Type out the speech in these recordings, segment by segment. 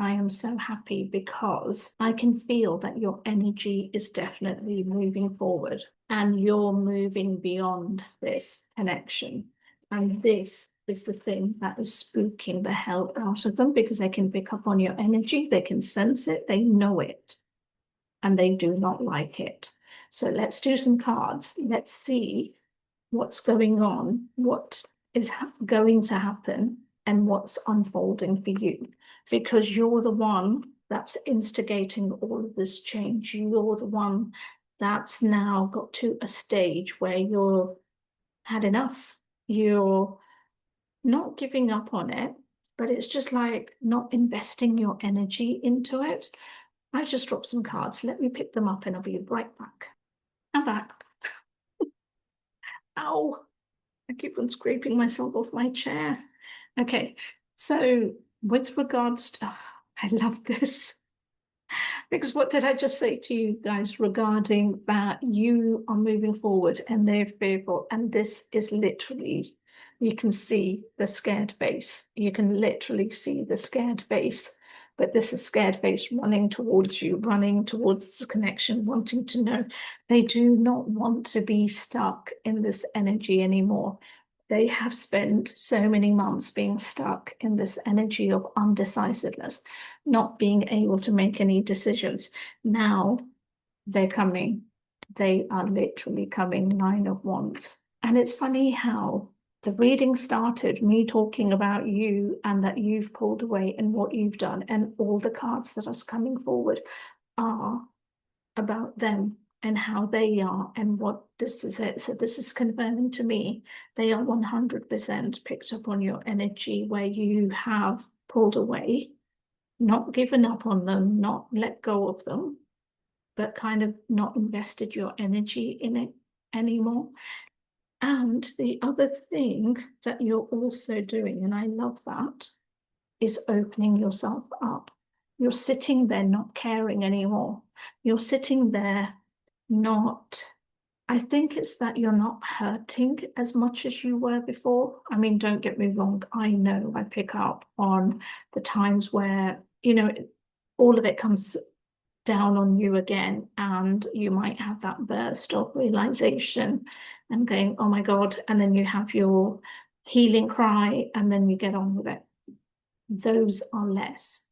I am so happy because I can feel that your energy is definitely moving forward and you're moving beyond this connection. And this is the thing that is spooking the hell out of them because they can pick up on your energy, they can sense it, they know it, and they do not like it. So let's do some cards. Let's see what's going on, what is going to happen, and what's unfolding for you. Because you're the one that's instigating all of this change. You're the one that's now got to a stage where you're had enough. You're not giving up on it, but it's just like not investing your energy into it. I just dropped some cards. Let me pick them up and I'll be right back. I'm back. Ow. I keep on scraping myself off my chair. Okay, so with regards to, I love this. Because what did I just say to you guys regarding that you are moving forward and they're fearful? And this is literally, you can see the scared face. You can literally see the scared face. But this is scared face running towards you, running towards this connection, wanting to know. They do not want to be stuck in this energy anymore. They have spent so many months being stuck in this energy of undecisiveness, not being able to make any decisions. Now they're coming. They are literally coming, Nine of Wands. And it's funny how the reading started me talking about you and that you've pulled away and what you've done, and all the cards that are coming forward are about them and how they are and what this is it. So this is confirming to me they are 100% picked up on your energy where you have pulled away, not given up on them, not let go of them, but kind of not invested your energy in it anymore. And the other thing that you're also doing, and I love that, is opening yourself up. You're sitting there not caring anymore. You're sitting there not, I think it's that you're not hurting as much as you were before. I mean, don't get me wrong. I know I pick up on the times where, you know, all of it comes down on you again, and you might have that burst of realization and going, oh my God, and then you have your healing cry, and then you get on with it. Those are less.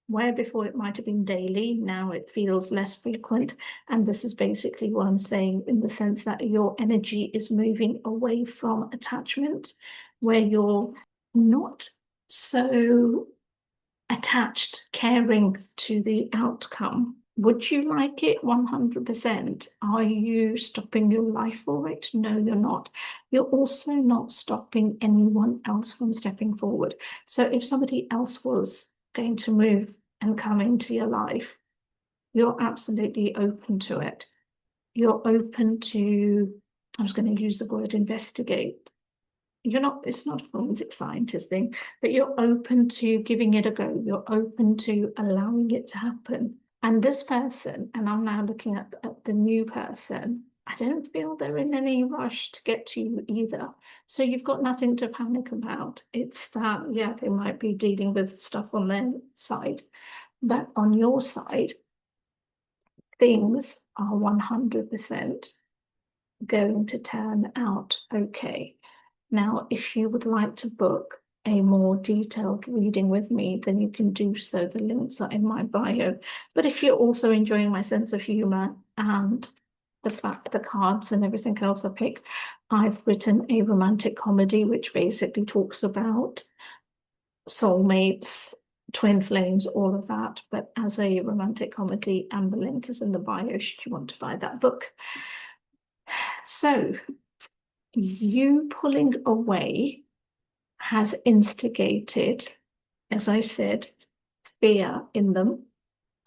Where before it might have been daily, now it feels less frequent. And this is basically what I'm saying, in the sense that your energy is moving away from attachment, where you're not so attached, caring to the outcome. Would you like it 100%? Are you stopping your life for it? No, you're not. You're also not stopping anyone else from stepping forward. So if somebody else was going to move and come into your life, you're absolutely open to it. You're open to, I was going to use the word investigate. You're not, it's not a forensic scientist thing, but you're open to giving it a go. You're open to allowing it to happen. And this person, and I'm now looking at the new person, I don't feel they're in any rush to get to you either. So you've got nothing to panic about. It's that, yeah, they might be dealing with stuff on their side, but on your side, things are 100% going to turn out okay. Now, if you would like to book a more detailed reading with me, then you can do so. The links are in my bio. But if you're also enjoying my sense of humor and the fact the cards and everything else I pick, I've written a romantic comedy which basically talks about soulmates, twin flames, all of that, but as a romantic comedy, and the link is in the bio should you want to buy that book. So you pulling away has instigated, as I said, fear in them.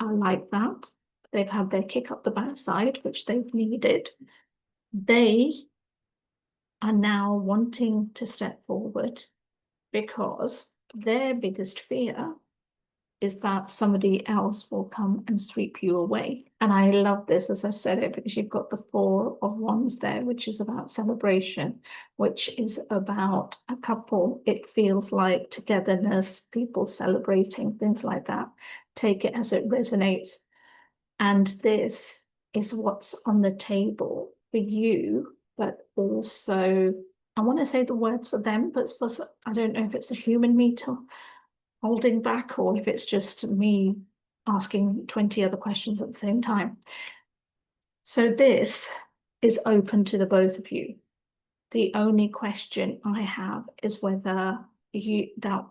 I like that. They've had their kick up the backside, which they've needed. They are now wanting to step forward because their biggest fear is that somebody else will come and sweep you away. And I love this, as I've said it, because you've got the Four of Wands there, which is about celebration, which is about a couple. It feels like togetherness, people celebrating, things like that. Take it as it resonates. And this is what's on the table for you, but also, I want to say the words for them, but I don't know if it's a human meter holding back or if it's just me asking 20 other questions at the same time. So this is open to the both of you. The only question I have is whether that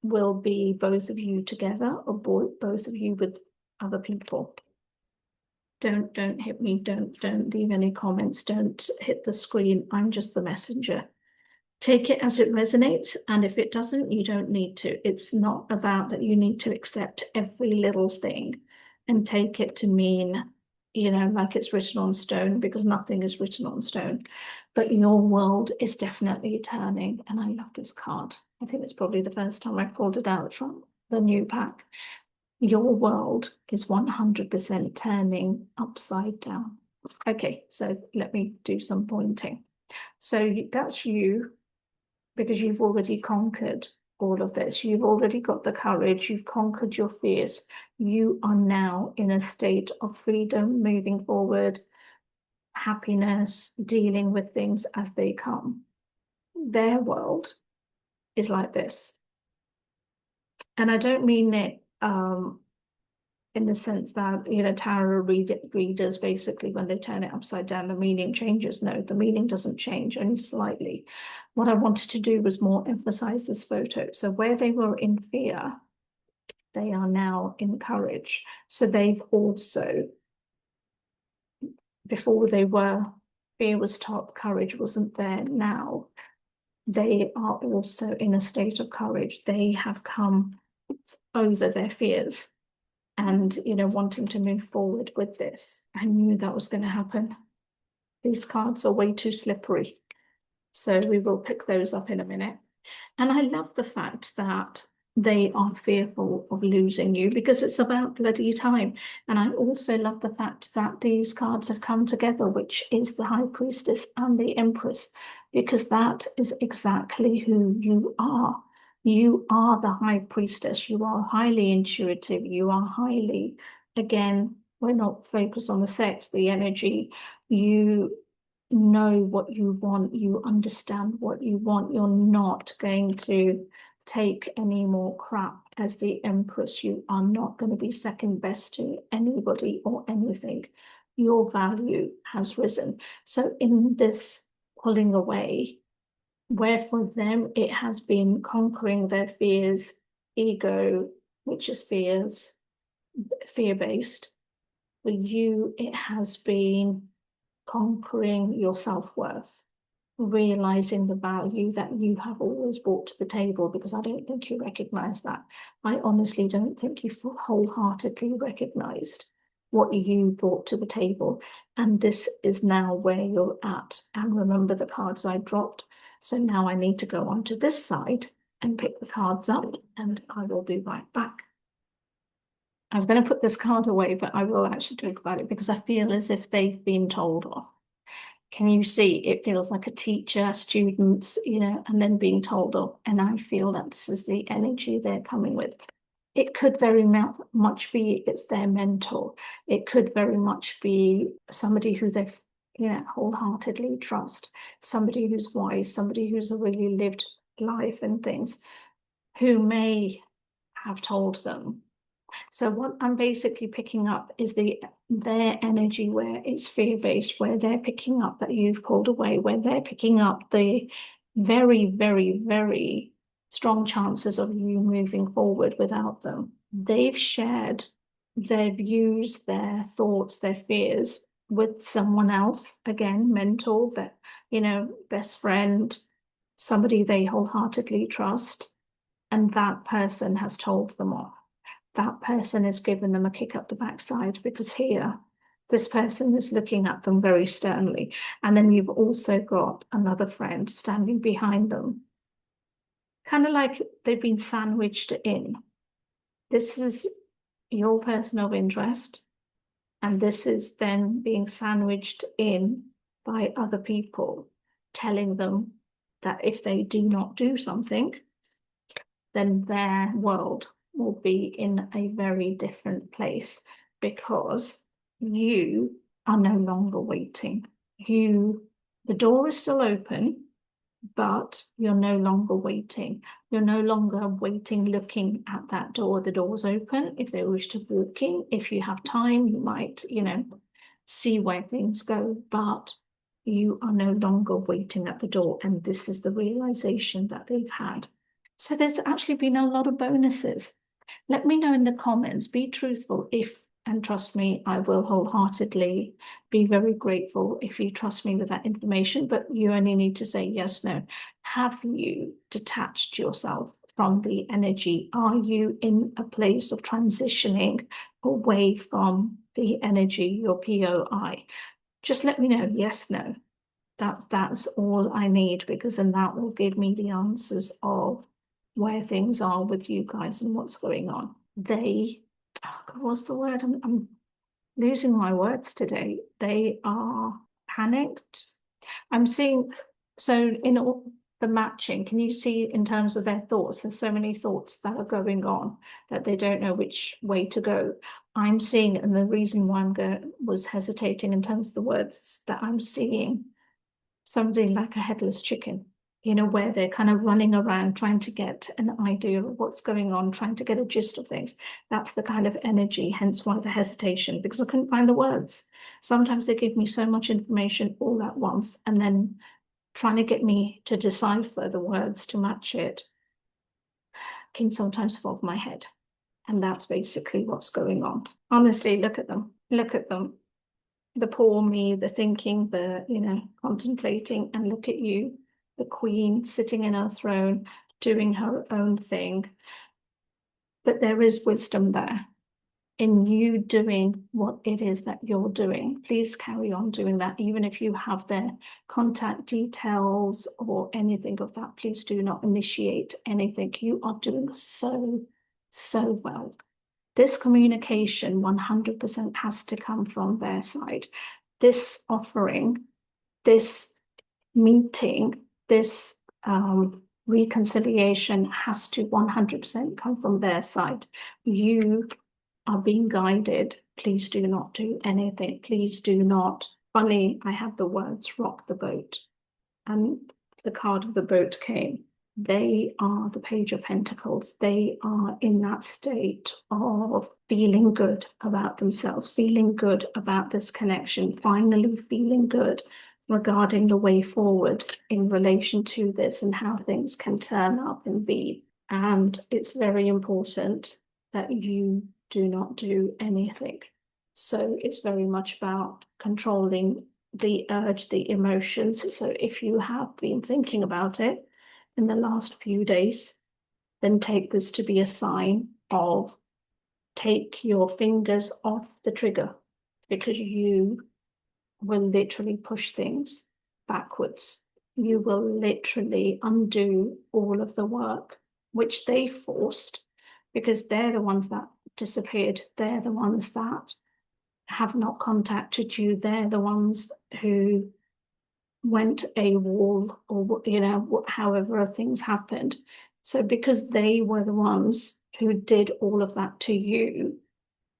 will be both of you together or both of you with other people. Don't hit me, don't leave any comments, don't hit the screen. I'm just the messenger. Take it as it resonates, and if it doesn't, you don't need to. It's not about that you need to accept every little thing and take it to mean, you know, like it's written on stone, because nothing is written on stone. But your world is definitely turning, and I love this card. I think it's probably the first time I pulled it out from the new pack. Your world is 100% turning upside down. Okay, so let me do some pointing. So that's you, because you've already conquered all of this. You've already got the courage. You've conquered your fears. You are now in a state of freedom, moving forward, happiness, dealing with things as they come. Their world is like this. And I don't mean it in the sense that, you know, tarot readers, basically, when they turn it upside down, the meaning changes. No, the meaning doesn't change, only slightly. What I wanted to do was more emphasize this photo. So where they were in fear, they are now in courage. So they've also, before they were, fear was top, courage wasn't there. Now they are also in a state of courage. They have come over their fears and, you know, wanting to move forward with this. I knew that was going to happen. These cards are way too slippery. So we will pick those up in a minute. And I love the fact that they are fearful of losing you, because it's about bloody time. And I also love the fact that these cards have come together, which is the High Priestess and the Empress, because that is exactly who you are. You are the High Priestess. You are highly intuitive. You are highly, again, we're not focused on the sex, the energy. You know what you want. You understand what you want. You're not going to take any more crap. As the Empress, you are not going to be second best to anybody or anything. Your value has risen. So in this pulling away, where for them it has been conquering their fears, ego, which is fear-based. For you, it has been conquering your self-worth, realizing the value that you have always brought to the table, because I don't think you recognize that. I honestly don't think you wholeheartedly recognized what you brought to the table. And this is now where you're at. And remember the cards I dropped. So now I need to go onto this side and pick the cards up, and I will be right back. I was going to put this card away, but I will actually talk about it because I feel as if they've been told off. Can you see? It feels like a teacher, students, you know, and then being told off. And I feel that this is the energy they're coming with. It could very much be it's their mentor. It could very much be somebody who they've, you know, wholeheartedly trust, somebody who's wise, somebody who's a really lived life and things, who may have told them. So what I'm basically picking up is their energy, where it's fear-based, where they're picking up that you've pulled away, where they're picking up the very, very, very strong chances of you moving forward without them. They've shared their views, their thoughts, their fears with someone else, again, mentor, but, you know, best friend, somebody they wholeheartedly trust, and that person has told them off. That person has given them a kick up the backside, because here, this person is looking at them very sternly. And then you've also got another friend standing behind them, kind of like they've been sandwiched in. This is your person of interest, and this is then being sandwiched in by other people, telling them that if they do not do something, then their world will be in a very different place, because you are no longer waiting. The door is still open, but you're no longer waiting. You're no longer waiting, looking at that door. The door's open. If they wish to walk in, if you have time, you might, see where things go, but you are no longer waiting at the door. And this is the realization that they've had. So there's actually been a lot of bonuses. Let me know in the comments, be truthful and trust me, I will wholeheartedly be very grateful if you trust me with that information, but you only need to say yes, no. Have you detached yourself from the energy? Are you in a place of transitioning away from the energy, your POI? Just let me know, yes, no. That's all I need, because then that will give me the answers of where things are with you guys and what's going on. What's the word? I'm losing my words today. They are panicked. I'm seeing, so in all the matching, can you see in terms of their thoughts? There's so many thoughts that are going on that they don't know which way to go. I'm seeing, and the reason why was hesitating in terms of the words, that I'm seeing something like a headless chicken, where they're kind of running around trying to get an idea of what's going on, trying to get a gist of things. That's the kind of energy, hence why the hesitation, because I couldn't find the words. Sometimes they give me so much information all at once, and then trying to get me to decipher the words to match it can sometimes fog my head. And that's basically what's going on. Honestly, look at them. Look at them. The poor me, the thinking, the, contemplating, and look at you, the queen sitting in her throne, doing her own thing. But there is wisdom there in you doing what it is that you're doing. Please carry on doing that, even if you have their contact details or anything of that. Please do not initiate anything. You are doing so, so well. This communication 100% has to come from their side. This offering, this meeting, this reconciliation has to 100% come from their side. You are being guided. Please do not do anything. Please do not. Funny, I have the words rock the boat, and the card of the boat came. They are the Page of Pentacles. They are in that state of feeling good about themselves, feeling good about this connection, finally feeling good regarding the way forward in relation to this and how things can turn up and be. And it's very important that you do not do anything. So it's very much about controlling the urge, the emotions. So if you have been thinking about it in the last few days, then take this to be a sign of take your fingers off the trigger, because you will literally push things backwards. You will literally undo all of the work which they forced, because they're the ones that disappeared. They're the ones that have not contacted you. They're the ones who went AWOL, or however things happened. So because they were the ones who did all of that to you,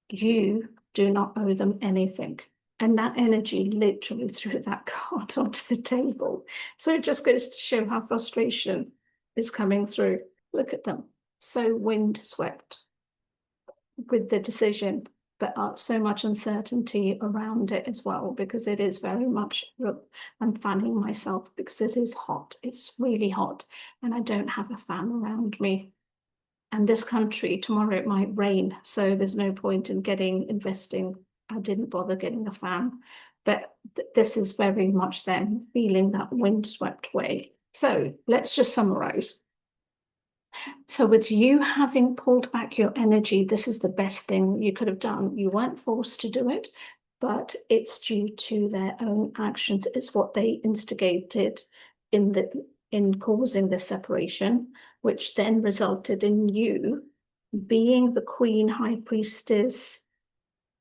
you do not owe them anything. And that energy literally threw that card onto the table. So it just goes to show how frustration is coming through. Look at them, so windswept with the decision, but so much uncertainty around it as well, because it is very much, I'm fanning myself because it is hot. It's really hot, and I don't have a fan around me. And this country, tomorrow it might rain, so there's no point in investing. I didn't bother getting a fan, but this is very much them feeling that windswept way. So let's just summarize. So with you having pulled back your energy, this is the best thing you could have done. You weren't forced to do it, but it's due to their own actions. It's what they instigated in causing this separation, which then resulted in you being the queen, high priestess,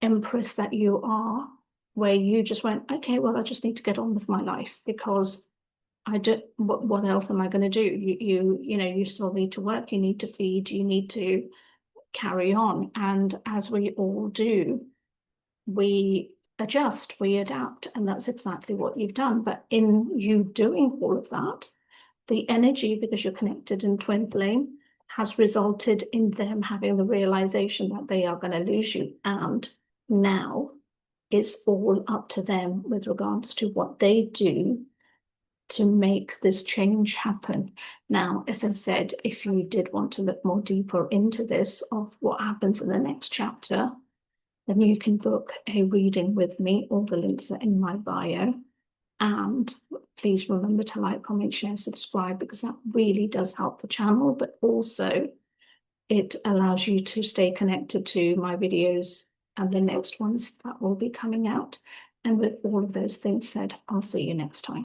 empress that you are, where you just went, okay, well, I just need to get on with my life because I don't, what else am I going to do? You know, you still need to work, you need to feed, you need to carry on. And as we all do, we adjust, we adapt, and that's exactly what you've done. But in you doing all of that, the energy, because you're connected in twin flame, has resulted in them having the realization that they are going to lose you. And now it's all up to them with regards to what they do to make this change happen. Now, as I said, if you did want to look more deeper into this of what happens in the next chapter, then you can book a reading with me. All the links are in my bio. And please remember to like, comment, share, subscribe, because that really does help the channel, but also it allows you to stay connected to my videos and the next ones that will be coming out. And with all of those things said, I'll see you next time.